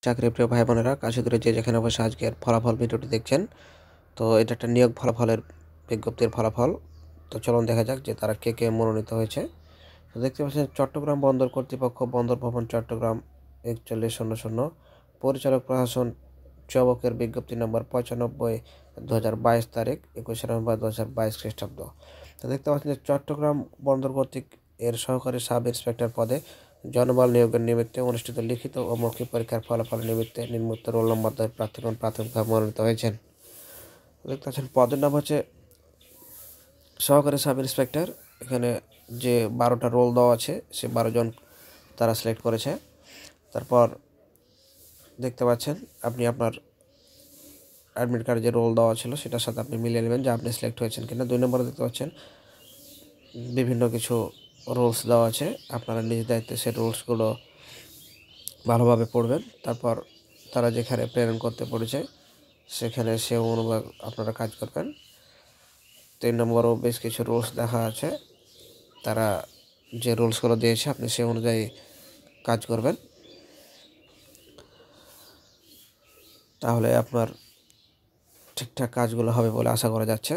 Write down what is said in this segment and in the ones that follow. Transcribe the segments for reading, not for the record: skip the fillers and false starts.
চাকরিপ্রিয় ভাই বোনেরা, কাছে দূরে যে যেখানে বসে আজকের ফলাফল ভিডিওটি দেখছেন, তো এটা একটা নিয়োগ ফলাফলের বিজ্ঞপ্তির ফলাফল। তো চলুন দেখা যাক যে তারা কে কে মনোনীত হয়েছে। তো দেখতে পাচ্ছেন চট্টগ্রাম বন্দর কর্তৃপক্ষ, বন্দর ভবন চট্টগ্রাম 4100, পরিচালক প্রশাসন চবকের বিজ্ঞপ্তি নম্বর 95 2022 তারিখ 21 নভেম্বর 2022 খ্রিস্টাব্দ। তো দেখতে পাচ্ছেন যে চট্টগ্রাম বন্দর কর্তৃক এর সহকারী সাব ইন্সপেক্টর পদে জনবল নিয়োগের নিমিত্তে অনুষ্ঠিত লিখিত ও মৌখিক পরীক্ষার ফলাফল নিমিত্তে নিম্নোক্ত রোল নম্বর দ্বয় প্রার্থীগণ প্রাথমিকভাবে মনোনীত হয়েছেন। দেখতে পাচ্ছেন পদের নাম হচ্ছে সহকারী সাব ইন্সপেক্টর। এখানে যে 12টা রোল দেওয়া আছে, সে 12 জন তারা সিলেক্ট করেছে। তারপর দেখতে পাচ্ছেন আপনি আপনার অ্যাডমিট কার্ডে যে রোল দেওয়া ছিল সেটার সাথে আপনি মিলিয়ে নেবেন যে আপনি সিলেক্ট হয়েছেন কিনা। 2 নম্বরে দেখতে পাচ্ছেন বিভিন্ন কিছু রুলস দেওয়া আছে, আপনারা নিজ দায়িত্বে সেই রুলসগুলো ভালোভাবে পড়বেন। তারপর তারা যেখানে প্রেরণ করতে পড়েছে সেখানে সে অনুযায়ী আপনারা কাজ করবেন। 3 নম্বরও বেশ কিছু রুলস দেখা আছে, তারা যে রুলসগুলো দিয়েছে আপনি সে অনুযায়ী কাজ করবেন, তাহলে আপনার ঠিকঠাক কাজগুলো হবে বলে আশা করা যাচ্ছে।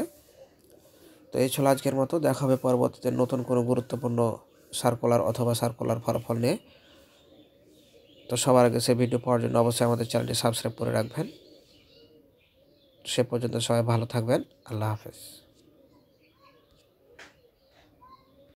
তো এই ছিল আজকের মতো। দেখা হবে পরবর্তীতে নতুন কোনো গুরুত্বপূর্ণ সার্কুলার অথবা সার্কুলার ফলাফল নিয়ে। তো সবার আগে সে ভিডিও পাওয়ার জন্য অবশ্যই আমাদের চ্যানেলটি সাবস্ক্রাইব করে রাখবেন। সে পর্যন্ত সবাই ভালো থাকবেন। আল্লাহ হাফেজ।